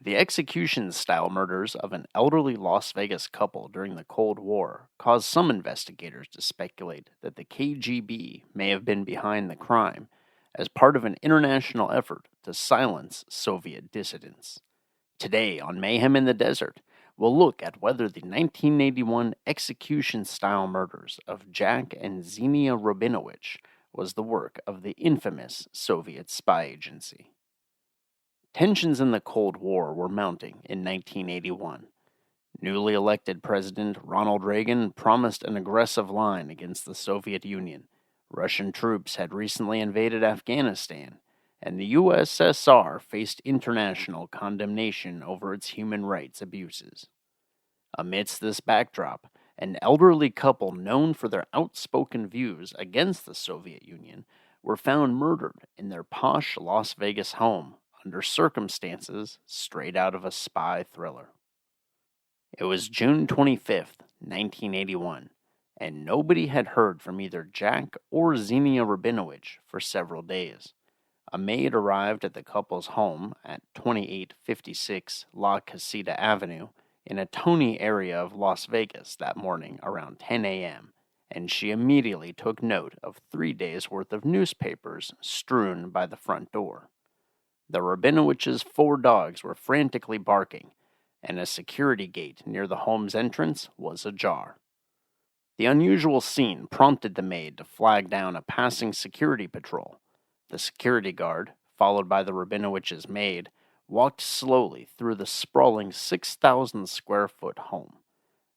The execution-style murders of an elderly Las Vegas couple during the Cold War caused some investigators to speculate that the KGB may have been behind the crime as part of an international effort to silence Soviet dissidents. Today on Mayhem in the Desert, we'll look at whether the 1981 execution-style murders of Jack and Xenia Rabinowitsch was the work of the infamous Soviet spy agency. Tensions in the Cold War were mounting in 1981. Newly elected President Ronald Reagan promised an aggressive line against the Soviet Union. Russian troops had recently invaded Afghanistan, and the USSR faced international condemnation over its human rights abuses. Amidst this backdrop, an elderly couple known for their outspoken views against the Soviet Union were found murdered in their posh Las Vegas home under circumstances straight out of a spy thriller. It was June 25th, 1981, and nobody had heard from either Jack or Xenia Rabinowitsch for several days. A maid arrived at the couple's home at 2856 La Casita Avenue in a Tony area of Las Vegas that morning around 10 a.m., and she immediately took note of 3 days' worth of newspapers strewn by the front door. The Rabinowitschs' 4 dogs were frantically barking, and a security gate near the home's entrance was ajar. The unusual scene prompted the maid to flag down a passing security patrol. The security guard, followed by the Rabinowitschs' maid, walked slowly through the sprawling 6,000-square-foot home.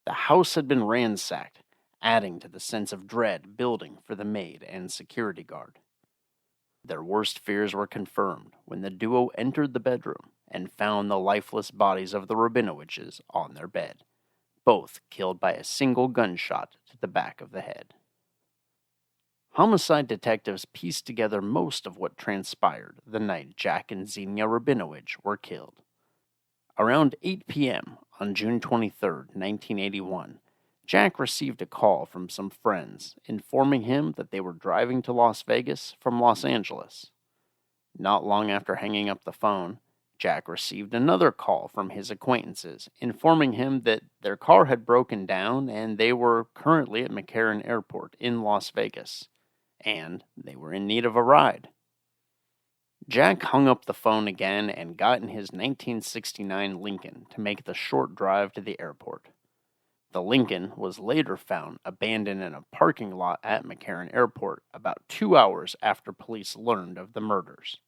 The house had been ransacked, adding to the sense of dread building for the maid and security guard. Their worst fears were confirmed when the duo entered the bedroom and found the lifeless bodies of the Rabinowitschs on their bed, both killed by a single gunshot to the back of the head. Homicide detectives pieced together most of what transpired the night Jack and Xenia Rabinowitsch were killed. Around 8 p.m. on June 23, 1981, Jack received a call from some friends informing him that they were driving to Las Vegas from Los Angeles. Not long after hanging up the phone, Jack received another call from his acquaintances informing him that their car had broken down and they were currently at McCarran Airport in Las Vegas, and they were in need of a ride. Jack hung up the phone again and got in his 1969 Lincoln to make the short drive to the airport. The Lincoln was later found abandoned in a parking lot at McCarran Airport about 2 hours after police learned of the murders.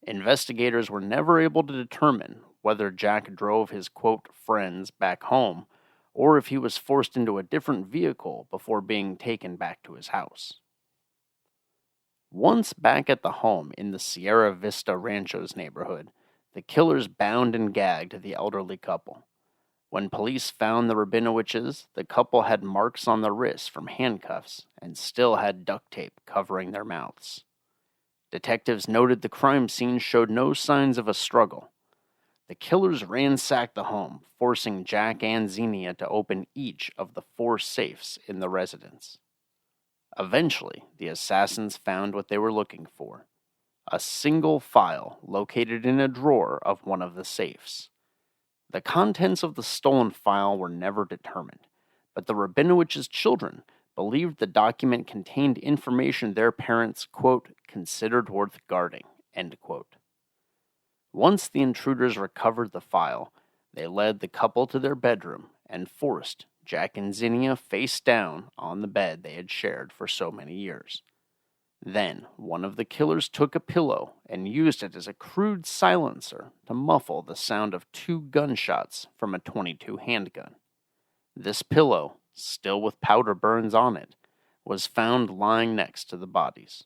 Investigators were never able to determine whether Jack drove his, quote, friends back home, or if he was forced into a different vehicle before being taken back to his house. Once back at the home in the Sierra Vista Ranchos neighborhood, the killers bound and gagged the elderly couple. When police found the Rabinowitschs, the couple had marks on their wrists from handcuffs and still had duct tape covering their mouths. Detectives noted the crime scene showed no signs of a struggle. The killers ransacked the home, forcing Jack and Xenia to open each of the 4 safes in the residence. Eventually, the assassins found what they were looking for: a single file located in a drawer of one of the safes. The contents of the stolen file were never determined, but the Rabinowitschs' children believed the document contained information their parents, quote, considered worth guarding, end quote. Once the intruders recovered the file, they led the couple to their bedroom and forced Jack and Xenia face down on the bed they had shared for so many years. Then, one of the killers took a pillow and used it as a crude silencer to muffle the sound of 2 gunshots from a .22 handgun. This pillow, still with powder burns on it, was found lying next to the bodies.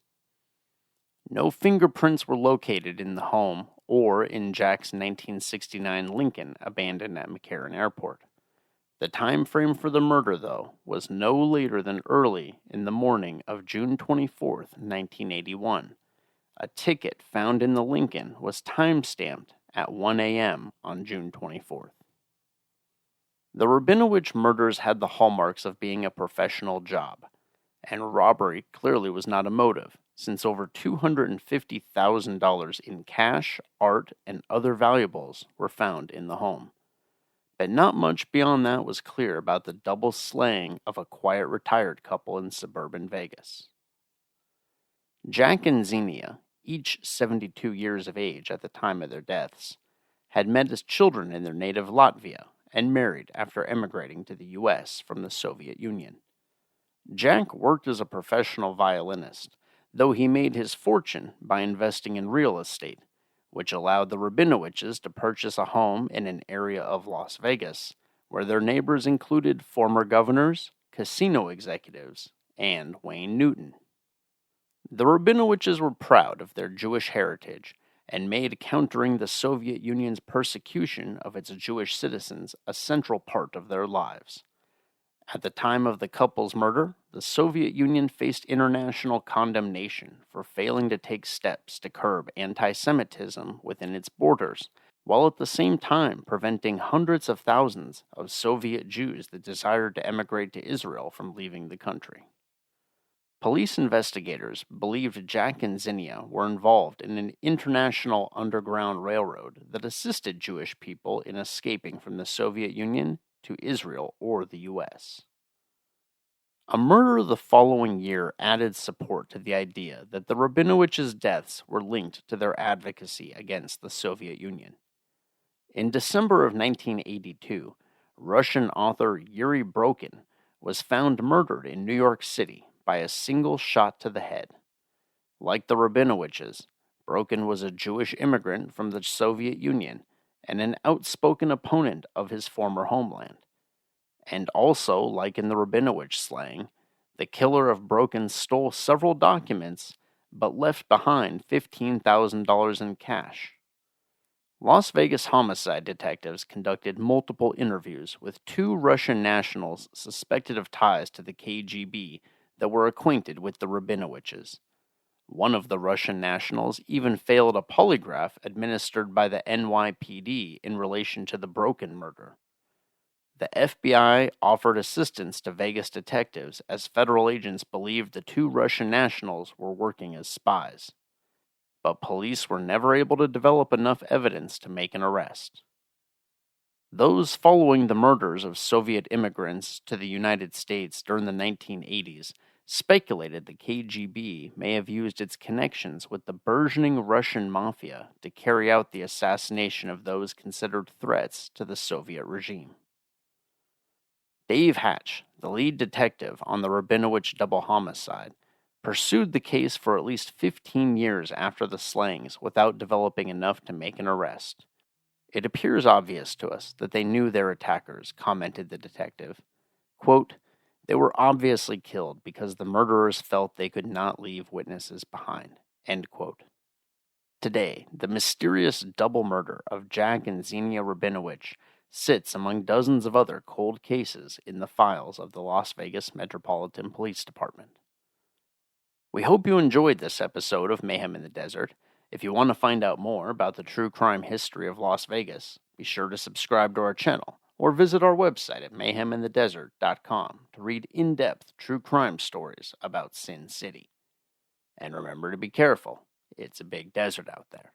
No fingerprints were located in the home or in Jack's 1969 Lincoln abandoned at McCarran Airport. The time frame for the murder, though, was no later than early in the morning of June 24, 1981. A ticket found in the Lincoln was time-stamped at 1 a.m. on June 24th. The Rabinowitsch murders had the hallmarks of being a professional job, and robbery clearly was not a motive, since over $250,000 in cash, art, and other valuables were found in the home. But not much beyond that was clear about the double slaying of a quiet retired couple in suburban Vegas. Jack and Xenia, each 72 years of age at the time of their deaths, had met as children in their native Latvia and married after emigrating to the U.S. from the Soviet Union. Jack worked as a professional violinist, though he made his fortune by investing in real estate, which allowed the Rabinowitschs to purchase a home in an area of Las Vegas where their neighbors included former governors, casino executives, and Wayne Newton. The Rabinowitschs were proud of their Jewish heritage and made countering the Soviet Union's persecution of its Jewish citizens a central part of their lives. At the time of the couple's murder, the Soviet Union faced international condemnation for failing to take steps to curb anti-Semitism within its borders, while at the same time preventing hundreds of thousands of Soviet Jews that desired to emigrate to Israel from leaving the country. Police investigators believed Jack and Xenia were involved in an international underground railroad that assisted Jewish people in escaping from the Soviet Union to Israel or the U.S. A murder the following year added support to the idea that the Rabinowitschs' deaths were linked to their advocacy against the Soviet Union. In December of 1982, Russian author Yuri Brokin was found murdered in New York City by a single shot to the head. Like the Rabinowitschs, Brokin was a Jewish immigrant from the Soviet Union and an outspoken opponent of his former homeland. And also, like in the Rabinowitsch slaying, the killer of Brokin stole several documents but left behind $15,000 in cash. Las Vegas homicide detectives conducted multiple interviews with two Russian nationals suspected of ties to the KGB that were acquainted with the Rabinowitschs. One of the Russian nationals even failed a polygraph administered by the NYPD in relation to the Brokin murder. The FBI offered assistance to Vegas detectives as federal agents believed the two Russian nationals were working as spies. But police were never able to develop enough evidence to make an arrest. Those following the murders of Soviet immigrants to the United States during the 1980s speculated the KGB may have used its connections with the burgeoning Russian mafia to carry out the assassination of those considered threats to the Soviet regime. Dave Hatch, the lead detective on the Rabinowitsch double homicide, pursued the case for at least 15 years after the slayings without developing enough to make an arrest. It appears obvious to us that they knew their attackers, commented the detective. Quote, "They were obviously killed because the murderers felt they could not leave witnesses behind." End quote. Today, the mysterious double murder of Jack and Xenia Rabinowitsch sits among dozens of other cold cases in the files of the Las Vegas Metropolitan Police Department. We hope you enjoyed this episode of Mayhem in the Desert. If you want to find out more about the true crime history of Las Vegas, be sure to subscribe to our channel or visit our website at mayheminthedesert.com to read in-depth true crime stories about Sin City. And remember to be careful, it's a big desert out there.